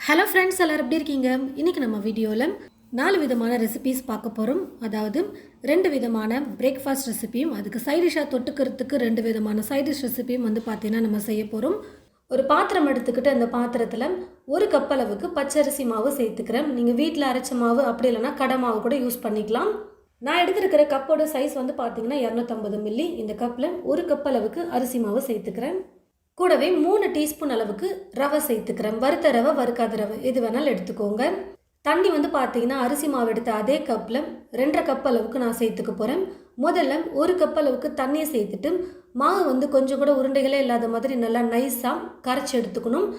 Hello friends, எல்லோரும் எப்படி இருக்கீங்க? இன்றைக்கி நம்ம வீடியோவில் 4 விதமான ரெசிபீஸ் பார்க்க போகிறோம். அதாவது 2 விதமான பிரேக்ஃபாஸ்ட் ரெசிபியும் அதுக்கு சைடிஷாக தொட்டுக்கிறதுக்கு 2 விதமான சைடிஷ் ரெசிபியும் பார்த்தீங்கன்னா நம்ம செய்ய போகிறோம். ஒரு பாத்திரம் எடுத்துக்கிட்டு அந்த பாத்திரத்தில் 1 கப் அளவுக்கு பச்சரிசி மாவு சேர்த்துக்கிறேன். நீங்கள் வீட்டில் அரைச்ச மாவு அப்படி இல்லைனா கடை மாவு கூட யூஸ் பண்ணிக்கலாம். நான் எடுத்துருக்கிற கப்போட சைஸ் பார்த்தீங்கன்னா 250 மில்லி. இந்த கப்பில் 1 கப் அளவுக்கு அரிசி மாவு சேர்த்துக்கிறேன். கூடவே 3 டீஸ்பூன் அளவுக்கு ரவை சேர்த்துக்கிறேன். வறுத்த ரவை, வறுக்காத ரவை எது வேணாலும் எடுத்துக்கோங்க. தண்ணி பார்த்தீங்கன்னா அரிசி மாவு எடுத்த அதே கப்பில் 2.5 கப் அளவுக்கு நான் சேர்த்துக்க போகிறேன். முதல்ல 1 கப் அளவுக்கு தண்ணியை சேர்த்துட்டு மாவு கொஞ்சம் கூட உருண்டைகளே இல்லாத மாதிரி நல்லா நைஸாக கரைச்சி எடுத்துக்கணும்.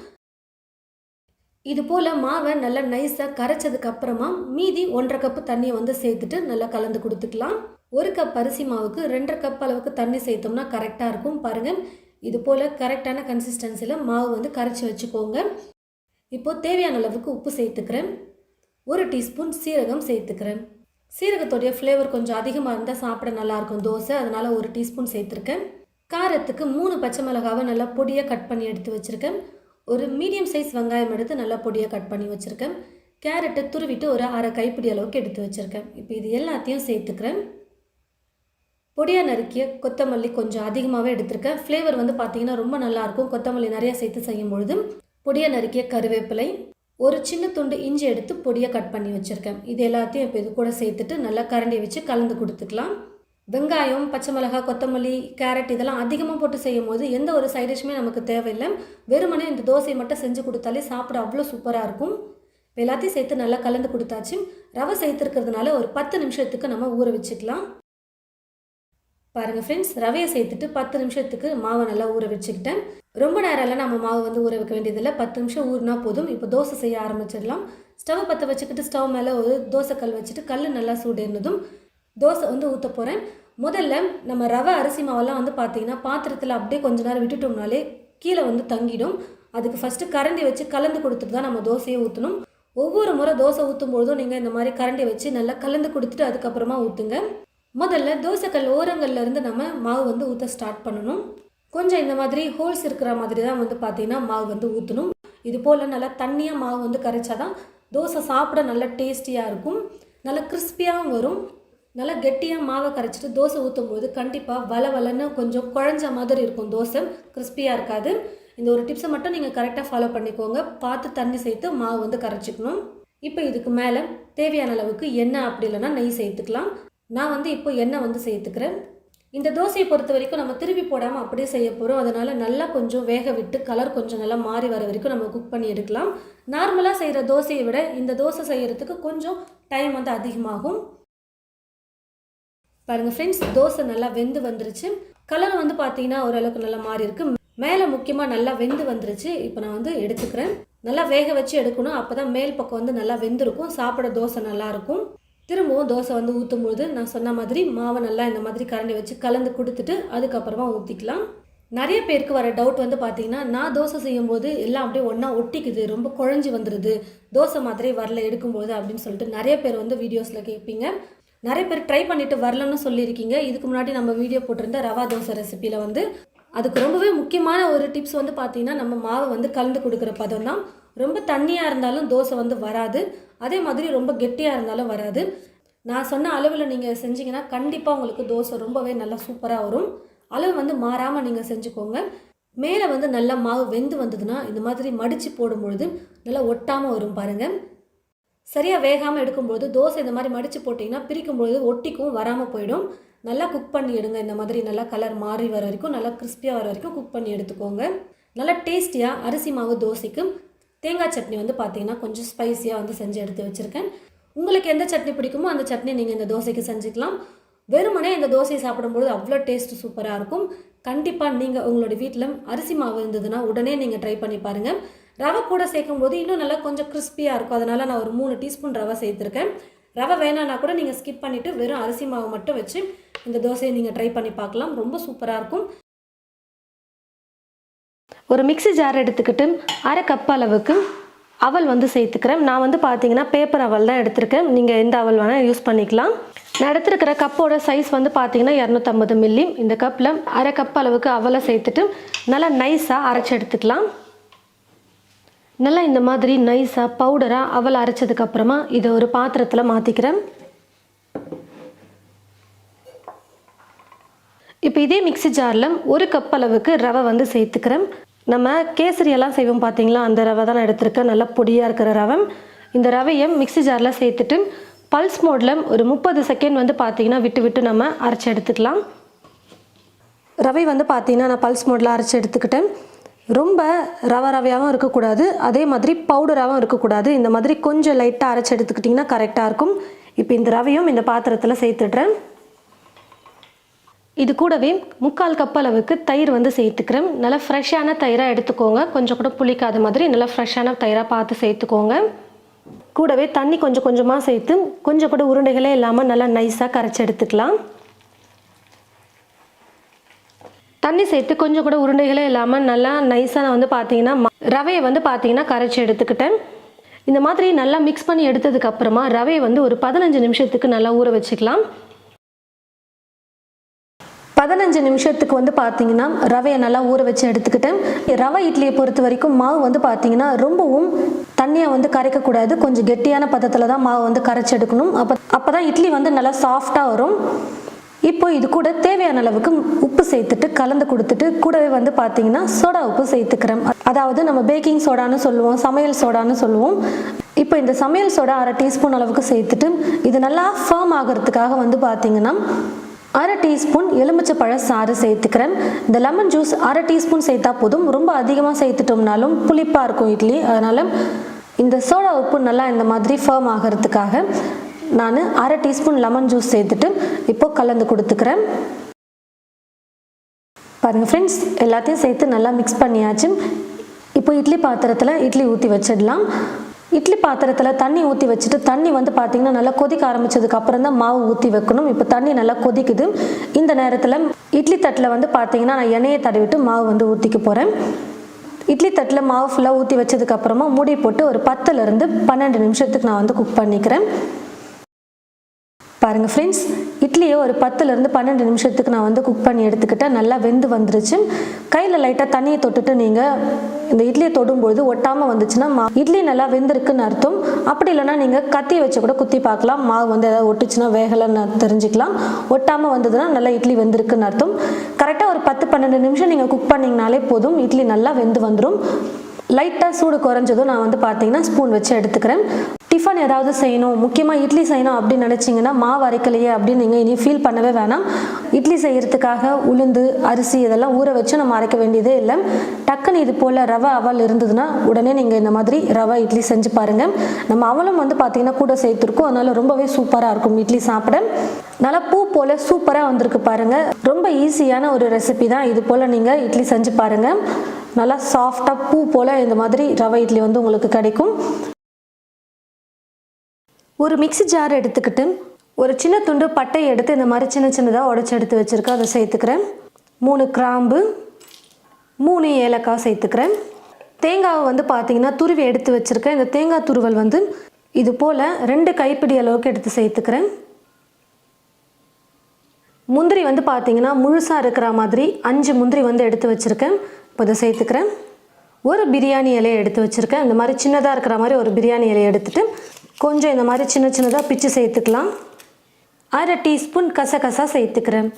இது போல் மாவை நல்லா நைஸாக கரைச்சதுக்கு அப்புறமா மீதி 1.5 கப்பு தண்ணியை சேர்த்துட்டு நல்லா கலந்து கொடுத்துக்கலாம். 1 கப் அரிசி மாவுக்கு 2.5 கப் அளவுக்கு தண்ணி சேர்த்தோம்னா கரெக்டாக இருக்கும். பாருங்கள், இது போல் கரெக்டான கன்சிஸ்டன்சியில் மாவு கரைச்சி வச்சுக்கோங்க. இப்போது தேவையான அளவுக்கு உப்பு சேர்த்துக்கிறேன். 1 டீஸ்பூன் சீரகம் சேர்த்துக்கிறேன். சீரகத்தோடைய ஃப்ளேவர் கொஞ்சம் அதிகமாக இருந்தால் சாப்பிட நல்லாயிருக்கும் தோசை, அதனால் 1 டீஸ்பூன் சேர்த்துருக்கேன். காரத்துக்கு 3 பச்சை மிளகாவை நல்லா பொடியாக கட் பண்ணி எடுத்து வச்சுருக்கேன். ஒரு மீடியம் சைஸ் வெங்காயம் எடுத்து நல்லா பொடியாக கட் பண்ணி வச்சுருக்கேன். கேரட்டை துருவிட்டு ஒரு 1/2 கைப்பிடி அளவுக்கு எடுத்து வச்சுருக்கேன். இப்போ இது எல்லாத்தையும் சேர்த்துக்கிறேன். பொடியாக நறுக்கிய கொத்தமல்லி கொஞ்சம் அதிகமாகவே எடுத்திருக்கேன். ஃப்ளேவர் பார்த்தீங்கன்னா ரொம்ப நல்லாயிருக்கும். கொத்தமல்லி நிறையா சேர்த்து செய்யும் பொழுது பொடியாக நறுக்கிய கருவேப்பிலை, ஒரு சின்ன துண்டு இஞ்சி எடுத்து பொடியாக கட் பண்ணி வச்சுருக்கேன். இது எல்லாத்தையும் இப்போ இது கூட சேர்த்துட்டு நல்லா கரண்டி வச்சு கலந்து கொடுத்துக்கலாம். வெங்காயம், பச்சை மிளகாய், கொத்தமல்லி, கேரட் இதெல்லாம் அதிகமாக போட்டு செய்யும் போது எந்த ஒரு சைடிஷுமே நமக்கு தேவையில்லை. வெறுமனே இந்த தோசையை மட்டும் செஞ்சு கொடுத்தாலே சாப்பிட அவ்வளோ சூப்பராக இருக்கும். எல்லாத்தையும் சேர்த்து நல்லா கலந்து கொடுத்தாச்சு. ரவை சேர்த்துருக்கிறதுனால ஒரு 10 நிமிஷத்துக்கு நம்ம ஊற வச்சுக்கலாம். பாருங்கள் ஃப்ரெண்ட்ஸ், ரவையை சேர்த்துட்டு 10 நிமிஷத்துக்கு மாவை நல்லா ஊற வச்சுக்கிட்டேன். ரொம்ப நேரம்லாம் நம்ம மாவு ஊற வைக்க வேண்டியதில்லை. 10 நிமிஷம் ஊறினா போதும். இப்போ தோசை செய்ய ஆரம்பிச்சிடலாம். ஸ்டவ் பற்ற வச்சுக்கிட்டு ஸ்டவ் மேலே ஒரு தோசைக்கல் வச்சுட்டு கல் நல்லா சூடேறினதும் தோசை ஊற்ற போகிறேன். முதல்ல நம்ம ரவை அரிசி மாவெல்லாம் பார்த்தீங்கன்னா பாத்திரத்தில் அப்படியே கொஞ்ச நேரம் விட்டுட்டோம்னாலே கீழே தங்கிடும். அதுக்கு ஃபஸ்ட்டு கரண்டி வச்சு கலந்து கொடுத்துட்டு தான் நம்ம தோசையை ஊற்றணும். ஒவ்வொரு முறை தோசை ஊற்றும் பொழுதும் நீங்கள் இந்த மாதிரி கரண்டி வச்சு நல்லா கலந்து கொடுத்துட்டு அதுக்கப்புறமா ஊற்றுங்க. முதல்ல தோசைக்கல் ஓரங்கள்லேருந்து நம்ம மாவு ஊற்ற ஸ்டார்ட் பண்ணணும். கொஞ்சம் இந்த மாதிரி ஹோல்ஸ் இருக்கிற மாதிரி தான் பார்த்தீங்கன்னா மாவு ஊற்றணும். இது போல் நல்லா தண்ணியாக மாவு கரைச்சாதான் தோசை சாப்பிட நல்லா டேஸ்டியாக இருக்கும். நல்லா கிறிஸ்பியாகவும் வரும். நல்லா கெட்டியாக மாவை கரைச்சிட்டு தோசை ஊற்றும் போது கண்டிப்பாக வளவலன்னு கொஞ்சம் குழஞ்ச மாதிரி இருக்கும். தோசை கிறிஸ்பியாக இருக்காது. இந்த ஒரு டிப்ஸை மட்டும் நீங்கள் கரெக்டாக ஃபாலோ பண்ணிக்கோங்க. பார்த்து தண்ணி சேர்த்து மாவு கரைச்சிக்கணும். இப்போ இதுக்கு மேலே தேவையான அளவுக்கு எண்ணெய் அப்படி இல்லைன்னா நெய் சேர்த்துக்கலாம். நான் இப்போ எண்ணெய் சேர்த்துக்கிறேன். இந்த தோசையை பொறுத்த வரைக்கும் நம்ம திருப்பி போடாமல் அப்படியே செய்ய போகிறோம். அதனால் நல்லா கொஞ்சம் வேக விட்டு கலர் கொஞ்சம் நல்லா மாறி வர வரைக்கும் நம்ம குக் பண்ணி எடுக்கலாம். நார்மலாக செய்கிற தோசையை விட இந்த தோசை செய்கிறதுக்கு கொஞ்சம் டைம் அதிகமாகும். பாருங்கள் ஃப்ரெண்ட்ஸ், தோசை நல்லா வெந்து வந்துருச்சு. கலர் பார்த்தீங்கன்னா ஓரளவுக்கு நல்லா மாறி இருக்கு. மேலே முக்கியமாக நல்லா வெந்து வந்துருச்சு. இப்போ நான் எடுத்துக்கிறேன். நல்லா வேக வச்சு எடுக்கணும். அப்போ தான் மேல் பக்கம் நல்லா வெந்திருக்கும். சாப்பிட தோசை நல்லாயிருக்கும். திரும்பவும் தோசை ஊற்றும்போது நான் சொன்ன மாதிரி மாவை நல்லா இந்த மாதிரி கரண்டி வச்சு கலந்து கொடுத்துட்டு அதுக்கப்புறமா ஊற்றிக்கலாம். நிறைய பேருக்கு வர டவுட் பார்த்தீங்கன்னா, நான் தோசை செய்யும்போது எல்லாம் அப்படியே ஒன்றா ஒட்டிக்குது, ரொம்ப குழஞ்சி வந்துடுது, தோசை மாதிரி வரல எடுக்கும்போது அப்படின்னு சொல்லிட்டு நிறைய பேர் வீடியோஸில் கேட்பீங்க. நிறைய பேர் ட்ரை பண்ணிவிட்டு வரலன்னு சொல்லியிருக்கீங்க. இதுக்கு முன்னாடி நம்ம வீடியோ போட்டிருந்த ரவா தோசை ரெசிப்பியில் அதுக்கு ரொம்பவே முக்கியமான ஒரு டிப்ஸ் பார்த்தீங்கன்னா, நம்ம மாவை கலந்து கொடுக்குற பதம் தான். ரொம்ப தண்ணியாக இருந்தாலும் தோசை வராது. அதே மாதிரி ரொம்ப கெட்டியாக இருந்தாலும் வராது. நான் சொன்ன அளவில் நீங்கள் செஞ்சிங்கன்னா கண்டிப்பாக உங்களுக்கு தோசை ரொம்பவே நல்லா சூப்பராக வரும். அளவு மாறாமல் நீங்கள் செஞ்சுக்கோங்க. மேலே நல்லா மாவு வெந்து வந்ததுன்னா இந்த மாதிரி மடித்து போடும்பொழுது நல்லா ஒட்டாமல் வரும். பாருங்கள், சரியாக வேகாமல் எடுக்கும்பொழுது தோசை இந்த மாதிரி மடித்து போட்டிங்கன்னா பிரிக்கும்பொழுது ஒட்டிக்கும், வராமல் போயிடும். நல்லா குக் பண்ணி எடுங்க. இந்த மாதிரி நல்லா கலர் மாறி வர வரைக்கும் நல்லா கிறிஸ்பியாக வர வரைக்கும் குக் பண்ணி எடுத்துக்கோங்க. நல்லா டேஸ்டியாக அரிசி மாவு தோசைக்கு தேங்காய் சட்னி பார்த்தீங்கன்னா கொஞ்சம் ஸ்பைஸியாக செஞ்சு எடுத்து வச்சுருக்கேன். உங்களுக்கு எந்த சட்னி பிடிக்குமோ அந்த சட்னி நீங்கள் இந்த தோசைக்கு செஞ்சுக்கலாம். வெறுமனே இந்த தோசையை சாப்பிடும்போது அவ்வளோ டேஸ்ட்டு சூப்பராக இருக்கும். கண்டிப்பாக நீங்கள் உங்களோட வீட்டில் அரிசி மாவு இருந்ததுன்னா உடனே நீங்கள் ட்ரை பண்ணி பாருங்கள். ரவை கூட சேர்க்கும் போது இன்னும் நல்லா கொஞ்சம் கிறிஸ்பியாக இருக்கும். அதனால் நான் ஒரு 3 டீஸ்பூன் ரவை சேர்த்துருக்கேன். ரவை வேணான்னா கூட நீங்கள் ஸ்கிப் பண்ணிவிட்டு வெறும் அரிசி மாவு மட்டும் வச்சு இந்த தோசையை நீங்கள் ட்ரை பண்ணி பார்க்கலாம். ரொம்ப சூப்பராக இருக்கும். ஒரு மிக்ஸி ஜார் எடுத்துக்கிட்டு 1/2 கப் அளவுக்கு அவல் சேர்த்துக்கிறேன். நான் பார்த்தீங்கன்னா பேப்பர் அவல் தான் எடுத்திருக்கேன். நீங்கள் எந்த அவல் வேணால் யூஸ் பண்ணிக்கலாம். நான் எடுத்துருக்கிற கப்போட சைஸ் பார்த்தீங்கன்னா 250 மில்லி. இந்த கப்பில் 1/2 கப் அளவுக்கு அவலை சேர்த்துட்டு நல்லா நைஸாக அரைச்சி எடுத்துக்கலாம். நல்லா இந்த மாதிரி நைஸாக பவுடராக அவல் அரைச்சதுக்கப்புறமா இதை ஒரு பாத்திரத்தில் மாற்றிக்கிறேன். இப்போ இதே மிக்ஸி ஜாரில் 1 கப் அளவுக்கு ரவை வந்து சேர்த்துக்கிறேன். நம்ம கேசரியெல்லாம் செய்வோம் பார்த்தீங்களா, அந்த ரவை தான் நான் எடுத்திருக்கேன். நல்லா பொடியாக இருக்கிற ரவை. இந்த ரவையை மிக்ஸி ஜாரில் சேர்த்துட்டு பல்ஸ் மோடில் ஒரு 30 செகண்ட் வந்து பார்த்தீங்கன்னா விட்டு விட்டு நம்ம அரைச்சி எடுத்துக்கலாம். ரவை வந்து பார்த்தீங்கன்னா நான் பல்ஸ் மோடில் அரைச்சி எடுத்துக்கிட்டேன். ரொம்ப ரவையாகவும் இருக்கக்கூடாது, அதே மாதிரி பவுடராகவும் இருக்கக்கூடாது. இந்த மாதிரி கொஞ்சம் லைட்டாக அரைச்சி எடுத்துக்கிட்டிங்கன்னா கரெக்டாக இருக்கும். இப்போ இந்த ரவையும் இந்த பாத்திரத்தில் சேர்த்துடுறேன். இது கூடவே 3/4 கப் அளவுக்கு தயிர் வந்து சேர்த்துக்கிறேன். நல்லா ஃப்ரெஷ்ஷான தயிராக எடுத்துக்கோங்க. கொஞ்சம் கூட புளிக்காத மாதிரி நல்லா ஃப்ரெஷ்ஷான தயிராக பார்த்து சேர்த்துக்கோங்க. கூடவே தண்ணி கொஞ்சம் கொஞ்சமாக சேர்த்து கொஞ்சம் கூட உருண்டைகளே இல்லாமல் நல்லா நைஸாக கரைச்சி எடுத்துக்கலாம். தண்ணி சேர்த்து கொஞ்சம் கூட உருண்டைகளே இல்லாமல் நல்லா நைஸாக நான் வந்து பார்த்தீங்கன்னா ரவையை வந்து பார்த்தீங்கன்னா கரைச்சி எடுத்துக்கிட்டேன். இந்த மாதிரி நல்லா மிக்ஸ் பண்ணி எடுத்ததுக்கப்புறமா ரவையை வந்து ஒரு 15 நிமிஷத்துக்கு நல்லா ஊற வச்சுக்கலாம். 15 நிமிஷத்துக்கு வந்து பார்த்தீங்கன்னா ரவையை நல்லா ஊற வச்சு எடுத்துக்கிட்டேன். ரவை இட்லியை பொறுத்த வரைக்கும் மாவு வந்து பார்த்தீங்கன்னா ரொம்பவும் தண்ணியை வந்து கரைக்கக்கூடாது. கொஞ்சம் கெட்டியான பதத்தில் தான் மாவு வந்து கரைச்சி எடுக்கணும். அப்போ தான் இட்லி வந்து நல்லா சாஃப்டாக வரும். இப்போ இது கூட தேவையான அளவுக்கு உப்பு சேர்த்துட்டு கலந்து கொடுத்துட்டு கூடவே வந்து பார்த்தீங்கன்னா சோடா உப்பு சேர்த்துக்கிறேன். அதாவது நம்ம பேக்கிங் சோடான்னு சொல்லுவோம், சமையல் சோடான்னு சொல்லுவோம். இப்போ இந்த சமையல் சோடா 1/2 டீஸ்பூன் அளவுக்கு சேர்த்துட்டு இது நல்லா ஃபர்ம் ஆகிறதுக்காக வந்து பார்த்தீங்கன்னா 1/2 டீஸ்பூன் எலுமிச்சப்பழ சாறு சேர்த்துக்கிறேன். இந்த லெமன் ஜூஸ் 1/2 டீஸ்பூன் சேர்த்தா போதும். ரொம்ப அதிகமாக சேர்த்துட்டோம்னாலும் புளிப்பாக இருக்கும் இட்லி. அதனால் இந்த சோடா உப்பு நல்லா இந்த மாதிரி ஃபர்ம் ஆகிறதுக்காக நான் 1/2 டீஸ்பூன் லெமன் ஜூஸ் சேர்த்துட்டு இப்போ கலந்து கொடுத்துக்கிறேன். பாருங்கள் ஃப்ரெண்ட்ஸ், எல்லாத்தையும் சேர்த்து நல்லா மிக்ஸ் பண்ணியாச்சு. இப்போ இட்லி பாத்திரத்தில் இட்லி ஊற்றி வச்சிடலாம். இட்லி பாத்திரத்தில் தண்ணி ஊற்றி வச்சுட்டு தண்ணி வந்து பார்த்திங்கன்னா நல்லா கொதிக்க ஆரம்பித்ததுக்கு அப்புறம் தான் மாவு ஊற்றி வைக்கணும். இப்போ தண்ணி நல்லா கொதிக்குது. இந்த நேரத்தில் இட்லி தட்டில் வந்து பார்த்திங்கன்னா நான் எண்ணெயை தடவிட்டு மாவு வந்து ஊற்றிக்க போகிறேன். இட்லி தட்டில் மாவு ஃபுல்லாக ஊற்றி வச்சதுக்கப்புறமா மூடி போட்டு ஒரு 10லேருந்து 12 நிமிஷத்துக்கு நான் வந்து குக் பண்ணிக்கிறேன். பாருங்கள் ஃப்ரெண்ட்ஸ், இட்லியை ஒரு 10லேருந்து 12 நிமிஷத்துக்கு நான் வந்து குக் பண்ணி எடுத்துக்கிட்டேன். நல்லா வெந்து வந்துருச்சு. கையில் லைட்டாக தண்ணியை தொட்டுட்டு நீங்கள் இந்த இட்லியை தொடும்பொழுது ஒட்டாமல் வந்துச்சுன்னா இட்லி நல்லா வெந்திருக்குன்னு அர்த்தம். அப்படி இல்லைனா நீங்கள் கத்தி வச்சு கூட குத்தி பார்க்கலாம். மாவு வந்து ஏதாவது ஒட்டுச்சுன்னா வேகலைன்னு தெரிஞ்சுக்கலாம். ஒட்டாமல் வந்ததுன்னா நல்லா இட்லி வெந்திருக்குன்னு அர்த்தம். கரெக்டாக ஒரு 10-12 நிமிஷம் நீங்கள் குக் பண்ணிங்கனாலே போதும், இட்லி நல்லா வெந்து வந்துடும். லைட்டாக சூடு குறைஞ்சதும் நான் வந்து பார்த்தீங்கன்னா ஸ்பூன் வச்சு எடுத்துக்கிறேன். டிஃபன் ஏதாவது செய்யணும், முக்கியமாக இட்லி செய்யணும் அப்படின்னு நினச்சிங்கன்னா மாவு அரைக்கலையே அப்படின்னு நீங்கள் இனி ஃபீல் பண்ணவே வேணாம். இட்லி செய்கிறதுக்காக உளுந்து அரிசி இதெல்லாம் ஊற வச்சு நம்ம அரைக்க வேண்டியதே இல்லை. டக்குன்னு இது போல் ரவை அவல் இருந்ததுன்னா உடனே நீங்கள் இந்த மாதிரி ரவை இட்லி செஞ்சு பாருங்கள். நம்ம அவலும் வந்து பார்த்திங்கன்னா கூட சேர்த்துருக்கோம். அதனால் ரொம்பவே சூப்பராக இருக்கும் இட்லி சாப்பிட. நல்லா பூ போல் சூப்பராக வந்திருக்கு பாருங்கள். ரொம்ப ஈஸியான ஒரு ரெசிபி தான். இது போல் நீங்கள் இட்லி செஞ்சு பாருங்கள். நல்லா சாஃப்டாக பூ போல் இந்த மாதிரி ரவை இட்லி வந்து உங்களுக்கு கிடைக்கும். ஒரு மிக்ஸி ஜார் எடுத்துக்கிட்டு ஒரு சின்ன துண்டு பட்டையை எடுத்து இந்த மாதிரி சின்ன சின்னதாக உடச்சி எடுத்து வச்சுருக்கேன். அதை சேர்த்துக்கிறேன். 3 கிராம்பு, 3 ஏலக்காய் சேர்த்துக்கிறேன். தேங்காவை வந்து பார்த்திங்கன்னா துருவி எடுத்து வச்சுருக்கேன். இந்த தேங்காய் துருவல் வந்து இது போல் 2 கைப்பிடி அளவுக்கு எடுத்து சேர்த்துக்கிறேன். முந்திரி வந்து பார்த்திங்கன்னா முழுசாக இருக்கிற மாதிரி 5 முந்திரி வந்து எடுத்து வச்சுருக்கேன். இப்போ இதை சேர்த்துக்கிறேன். ஒரு பிரியாணி இலையை எடுத்து வச்சுருக்கேன். இந்த மாதிரி சின்னதாக இருக்கிற மாதிரி ஒரு பிரியாணி இலையை எடுத்துகிட்டு கொஞ்சம் இந்த மாதிரி சின்ன சின்னதாக பிச்சு சேர்த்துக்கலாம். 1/2 டீஸ்பூன் கசகசா சேர்த்துக்கிறேன்.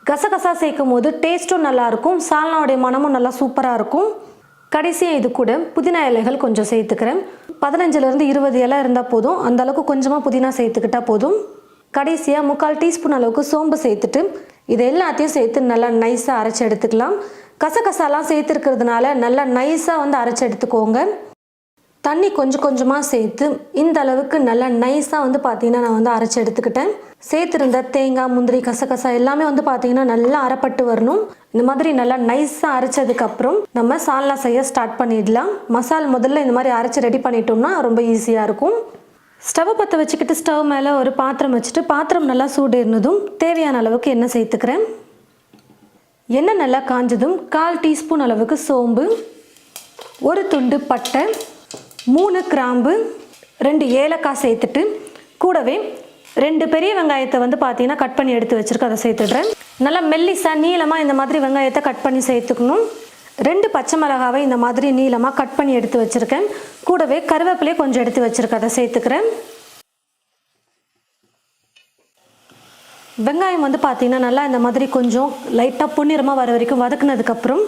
கசகசா சேர்க்கும் போது டேஸ்ட்டும் நல்லாயிருக்கும், சால்னாவுடைய மனமும் நல்லா சூப்பராக இருக்கும். கடைசியாக இது கூட புதினா இலைகள் கொஞ்சம் சேர்த்துக்கிறேன். 15லேருந்து 20 இலை இருந்தால் போதும். அந்தளவுக்கு கொஞ்சமாக புதினா சேர்த்துக்கிட்டால் போதும். கடைசியாக 3/4 டீஸ்பூன் அளவுக்கு சோம்பு சேர்த்துட்டு இது எல்லாத்தையும் சேர்த்து நல்லா நைஸாக அரைச்சி எடுத்துக்கலாம். கசகசாலாம் சேர்த்துருக்கிறதுனால நல்லா நைஸாக வந்து அரைச்சி எடுத்துக்கோங்க. தண்ணி கொஞ்சம் கொஞ்சமாக சேர்த்து இந்த அளவுக்கு நல்லா நைஸாக வந்து பார்த்திங்கன்னா நான் வந்து அரைச்சி எடுத்துக்கிட்டேன். சேர்த்துருந்த தேங்காய், முந்திரி, கசகசா எல்லாமே வந்து பார்த்திங்கன்னா நல்லா அரைப்பட்டு வரணும். இந்த மாதிரி நல்லா நைஸாக அரைச்சதுக்கப்புறம் நம்ம சால்னா செய்ய ஸ்டார்ட் பண்ணிடலாம். மசால் முதல்ல இந்த மாதிரி அரைச்சி ரெடி பண்ணிட்டோம்னா ரொம்ப ஈஸியாக இருக்கும். ஸ்டவ்வை பற்ற வச்சுக்கிட்டு ஸ்டவ் மேலே ஒரு பாத்திரம் வச்சுட்டு பாத்திரம் நல்லா சூடு இருந்ததும் தேவையான அளவுக்கு எண்ணெய் சேர்த்துக்கிறேன். எண்ணெய் நல்லா காஞ்சதும் 1/4 டீஸ்பூன் அளவுக்கு சோம்பு, ஒரு துண்டு பட்டை, 3 கிராம்பு, 2 ஏலக்காய் சேர்த்துட்டு கூடவே 2 பெரிய வெங்காயத்தை வந்து பார்த்தீங்கன்னா கட் பண்ணி எடுத்து வச்சுருக்கேன். அதை சேர்த்துடுறேன். நல்லா மெல்லிசாக நீளமாக இந்த மாதிரி வெங்காயத்தை கட் பண்ணி சேர்த்துக்கணும். 2 பச்சை மிளகாவை இந்த மாதிரி நீளமாக கட் பண்ணி எடுத்து வச்சுருக்கேன். கூடவே கருவேப்பிலையை கொஞ்சம் எடுத்து வச்சுருக்கேன், அதை சேர்த்துக்கிறேன். வெங்காயம் வந்து பார்த்திங்கன்னா நல்லா இந்த மாதிரி கொஞ்சம் லைட்டாக பொன்னிறமாக வர வரைக்கும் வதக்குனதுக்கப்புறம்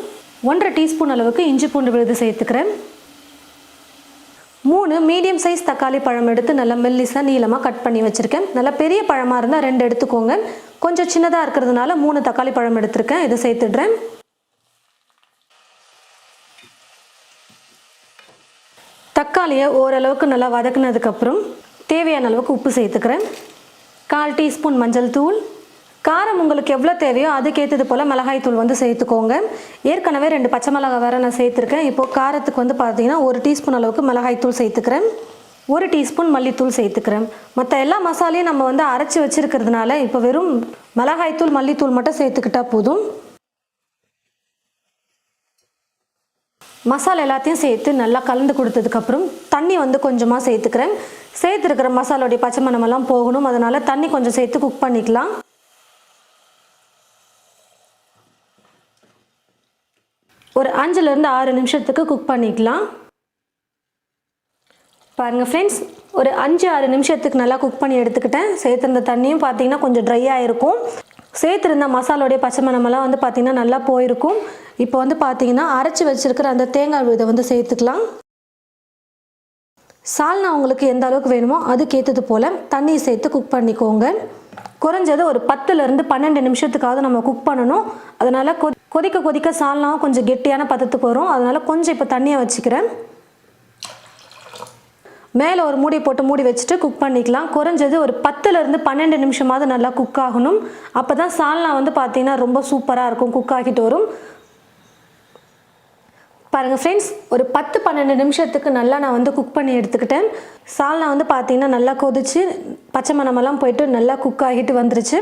1.5 டீஸ்பூன் அளவுக்கு இஞ்சி பூண்டு விழுது சேர்த்துக்கிறேன். 3 மீடியம் சைஸ் தக்காளி பழம் எடுத்து நல்லா மெல்லிசாக நீளமாக கட் பண்ணி வச்சுருக்கேன். நல்லா பெரிய பழமாக இருந்தால் 2 எடுத்துக்கோங்க. கொஞ்சம் சின்னதாக இருக்கிறதுனால 3 தக்காளி பழம் எடுத்துருக்கேன். இதை சேர்த்துடுறேன். தக்காளியை ஓரளவுக்கு நல்லா வதக்குனதுக்கப்புறம் தேவையான அளவுக்கு உப்பு சேர்த்துக்கிறேன். 1/4 டீஸ்பூன் மஞ்சள் தூள். காரம் உங்களுக்கு எவ்வளோ தேவையோ அதுக்கேற்றது போல் மிளகாய் தூள் வந்து சேர்த்துக்கோங்க. ஏற்கனவே 2 பச்சை மிளகாய் வேறு நான் சேர்த்துருக்கேன். இப்போது காரத்துக்கு வந்து பார்த்தீங்கன்னா 1 டீஸ்பூன் அளவுக்கு மிளகாய் தூள் சேர்த்துக்கிறேன். 1 டீஸ்பூன் மல்லித்தூள் சேர்த்துக்கிறேன். மற்ற எல்லா மசாலையும் நம்ம வந்து அரைச்சி வச்சுருக்கிறதுனால இப்போ வெறும் மிளகாய்த்தூள் மல்லித்தூள் மட்டும் சேர்த்துக்கிட்டால் போதும். மசாலா எல்லாத்தையும் சேர்த்து நல்லா கலந்து கொடுத்ததுக்கப்புறம் தண்ணி வந்து கொஞ்சமாக சேர்த்துக்கிறேன். சேர்த்துருக்கிற மசாலோடைய பச்சை மணமெல்லாம் போகணும், அதனால் தண்ணி கொஞ்சம் சேர்த்து குக் பண்ணிக்கலாம். ஒரு 5லேருந்து 6 நிமிஷத்துக்கு குக் பண்ணிக்கலாம். பாருங்கள் ஃப்ரெண்ட்ஸ், ஒரு 5-6 நிமிஷத்துக்கு நல்லா குக் பண்ணி எடுத்துக்கிட்டேன். சேர்த்துருந்த தண்ணியும் பார்த்திங்கன்னா கொஞ்சம் ட்ரையாக இருக்கும். சேர்த்துருந்த மசாலோடைய பச்சை மணமெல்லாம் வந்து பார்த்திங்கன்னா நல்லா போயிருக்கும். இப்போ வந்து பார்த்திங்கன்னா அரைச்சி வச்சுருக்கிற அந்த தேங்காய் விழுதை வந்து சேர்த்துக்கலாம். சால்னா உங்களுக்கு எந்த அளவுக்கு வேணுமோ அதுக்கேற்றது போல் தண்ணி சேர்த்து குக் பண்ணிக்கோங்க. குறைஞ்சது ஒரு 10லேருந்து 12 நிமிஷத்துக்காவது நம்ம குக் பண்ணணும். அதனால் கொதிக்க கொதிக்க சால்னாவும் கொஞ்சம் கெட்டியான பதத்துக்கு வரும். அதனால் கொஞ்சம் இப்போ தண்ணியை வச்சுக்கிறேன். மேலே ஒரு மூடி போட்டு மூடி வச்சுட்டு குக் பண்ணிக்கலாம். குறைஞ்சது ஒரு 10லேருந்து 12 நிமிஷமாவது நல்லா குக் ஆகணும். அப்போ தான் சால்னா வந்து பார்த்திங்கன்னா ரொம்ப சூப்பராக இருக்கும், குக் ஆகிட்டு வரும். பாருங்கள் ஃப்ரெண்ட்ஸ், ஒரு 10-12 நிமிஷத்துக்கு நல்லா நான் வந்து குக் பண்ணி எடுத்துக்கிட்டேன். சால்னா வந்து பார்த்திங்கன்னா நல்லா கொதிச்சு பச்சை மணமெல்லாம் போயிட்டு நல்லா குக் ஆகிட்டு வந்துருச்சு.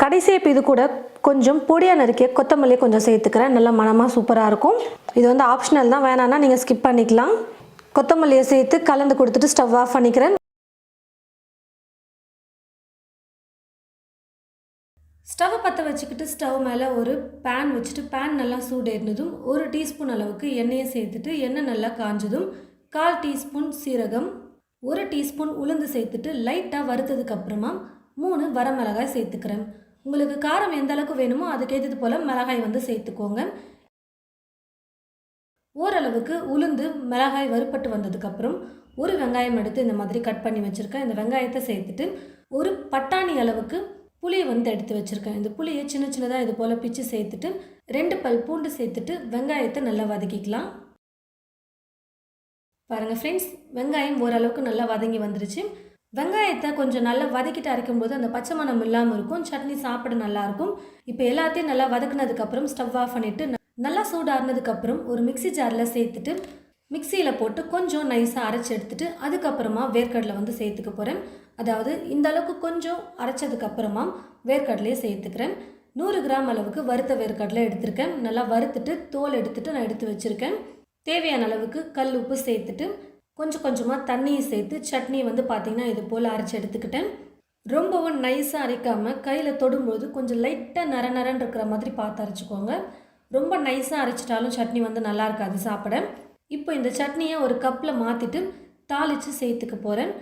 கடைசி இப்போ இது கூட கொஞ்சம் பொடியாக நறுக்கிய கொத்தமல்லியை கொஞ்சம் சேர்த்துக்கிறேன். நல்லா மணமாக சூப்பராக இருக்கும். இது வந்து ஆப்ஷனல் தான், வேணான்னா நீங்கள் ஸ்கிப் பண்ணிக்கலாம். கொத்தமல்லியை சேர்த்து கலந்து கொடுத்துட்டு ஸ்டவ் ஆஃப் பண்ணிக்கிறேன். ஸ்டவ்வை பற்ற வச்சுக்கிட்டு ஸ்டவ் மேலே ஒரு பேன் வச்சுட்டு பேன் நல்லா சூடேறினதும் 1 டீஸ்பூன் அளவுக்கு எண்ணெயை சேர்த்துட்டு எண்ணெய் நல்லா காஞ்சதும் 1/4 டீஸ்பூன் சீரகம், 1 டீஸ்பூன் உளுந்து சேர்த்துட்டு லைட்டாக வறுத்ததுக்கப்புறமா 3 வரமிளகாய் சேர்த்துக்கிறேன். உங்களுக்கு காரம் எந்த அளவுக்கு வேணுமோ அதுக்கேற்றது போல் மிளகாய் வந்து சேர்த்துக்கோங்க. ஓரளவுக்கு உளுந்து மிளகாய் வறுப்பட்டு வந்ததுக்கப்புறம் 1 வெங்காயம் எடுத்து இந்த மாதிரி கட் பண்ணி வச்சுருக்கேன். இந்த வெங்காயத்தை சேர்த்துட்டு 1 பட்டாணி அளவுக்கு புளியை வந்து எடுத்து வச்சுருக்கேன். இந்த புளியை சின்ன சின்னதாக இது போல் பிச்சு சேர்த்துட்டு 2 பல் பூண்டு சேர்த்துட்டு வெங்காயத்தை நல்லா வதக்கிக்கலாம். பாருங்கள் ஃப்ரெண்ட்ஸ், வெங்காயம் ஓரளவுக்கு நல்லா வதங்கி வந்துருச்சு. வெங்காயத்தை கொஞ்சம் நல்லா வதக்கிட்டு அரைக்கும்போது அந்த பச்சை மணம் இல்லாமல் இருக்கும், சட்னி சாப்பிட நல்லாயிருக்கும். இப்போ எல்லாத்தையும் நல்லா வதக்குனதுக்கப்புறம் ஸ்டவ் ஆஃப் பண்ணிவிட்டு நல்லா சூடாறினதுக்கப்புறம் ஒரு மிக்ஸி ஜாரில் சேர்த்துட்டு மிக்சியில் போட்டு கொஞ்சம் நைஸாக அரைச்சி எடுத்துகிட்டு அதுக்கப்புறமா வேர்க்கடலை வந்து சேர்த்துக்க போகிறேன். அதாவது இந்த அளவுக்கு கொஞ்சம் அரைச்சதுக்கப்புறமா வேர்க்கடலையே சேர்த்துக்கிறேன். 100 கிராம் அளவுக்கு வறுத்த வேர்க்கடலை எடுத்திருக்கேன். நல்லா வறுத்துட்டு தோல் எடுத்துகிட்டு நான் எடுத்து வச்சுருக்கேன். தேவையான அளவுக்கு கல் உப்பு சேர்த்துட்டு கொஞ்சம் கொஞ்சமாக தண்ணியை சேர்த்து சட்னி வந்து பார்த்திங்கன்னா இது போல் அரைச்சி எடுத்துக்கிட்டேன். ரொம்பவும் நைஸாக அரைக்காமல் கையில் தொடும்போது கொஞ்சம் லைட்டாக நரன்னு இருக்கிற மாதிரி பார்த்து அரைச்சிக்கோங்க. ரொம்ப நைஸாக அரைச்சிட்டாலும் சட்னி வந்து நல்லா இருக்காது சாப்பிட. இப்போ இந்த சட்னியை ஒரு கப்பில் மாற்றிட்டு தாளித்து சேர்த்துக்க போகிறேன்.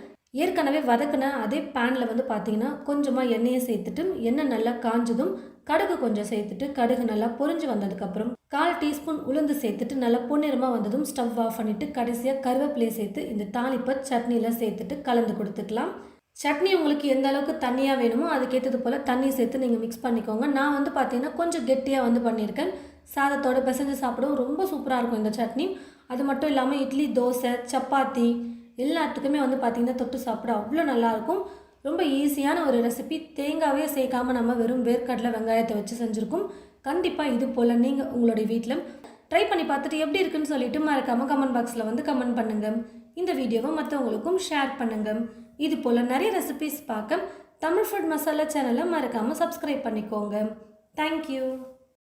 ஏற்கனவே வதக்கின அதே பேனில் வந்து பார்த்திங்கன்னா கொஞ்சமாக எண்ணெயை சேர்த்துட்டு எண்ணெய் நல்லா காஞ்சதும் கடுகு கொஞ்சம் சேர்த்துட்டு கடுகு நல்லா பொரிஞ்சு வந்ததுக்கப்புறம் 1/4 டீஸ்பூன் உளுந்து சேர்த்துட்டு நல்லா பொன்னிறமாக வந்ததும் ஸ்டவ் ஆஃப் பண்ணிவிட்டு கடைசியாக கருவேப்பிலையை சேர்த்து இந்த தாளிப்பை சட்னியில் சேர்த்துட்டு கலந்து கொடுத்துக்கலாம். சட்னி உங்களுக்கு எந்த அளவுக்கு தண்ணியாக வேணுமோ அதுக்கேற்றது போல் தண்ணி சேர்த்து நீங்கள் மிக்ஸ் பண்ணிக்கோங்க. நான் வந்து பார்த்திங்கன்னா கொஞ்சம் கெட்டியாக வந்து பண்ணியிருக்கேன். சாதத்தோடு பிசைஞ்சு சாப்பிடவும் ரொம்ப சூப்பராக இருக்கும் இந்த சட்னி. அது மட்டும் இல்லாமல் இட்லி, தோசை, சப்பாத்தி எல்லாத்துக்குமே வந்து பார்த்திங்கன்னா தொட்டு சாப்பிட அவ்வளோ நல்லாயிருக்கும். ரொம்ப ஈஸியான ஒரு ரெசிபி. தேங்காவே சேர்க்காமல் நம்ம வெறும் வேர்க்கடலை வெங்காயத்தை வச்சு செஞ்சுருக்கோம். கண்டிப்பாக இது போல் நீங்கள் உங்களுடைய வீட்டில் ட்ரை பண்ணி பார்த்துட்டு எப்படி இருக்குன்னு சொல்லிட்டு மறக்காமல் கமெண்ட் பாக்ஸில் வந்து கமெண்ட் பண்ணுங்கள். இந்த வீடியோவை மற்றவங்களுக்கும் ஷேர் பண்ணுங்கள். இது போல் நிறைய ரெசிபிஸ் பார்க்க தமிழ் ஃபுட் மசாலா சேனலை மறக்காமல் சப்ஸ்கிரைப் பண்ணிக்கோங்க. தேங்க்யூ.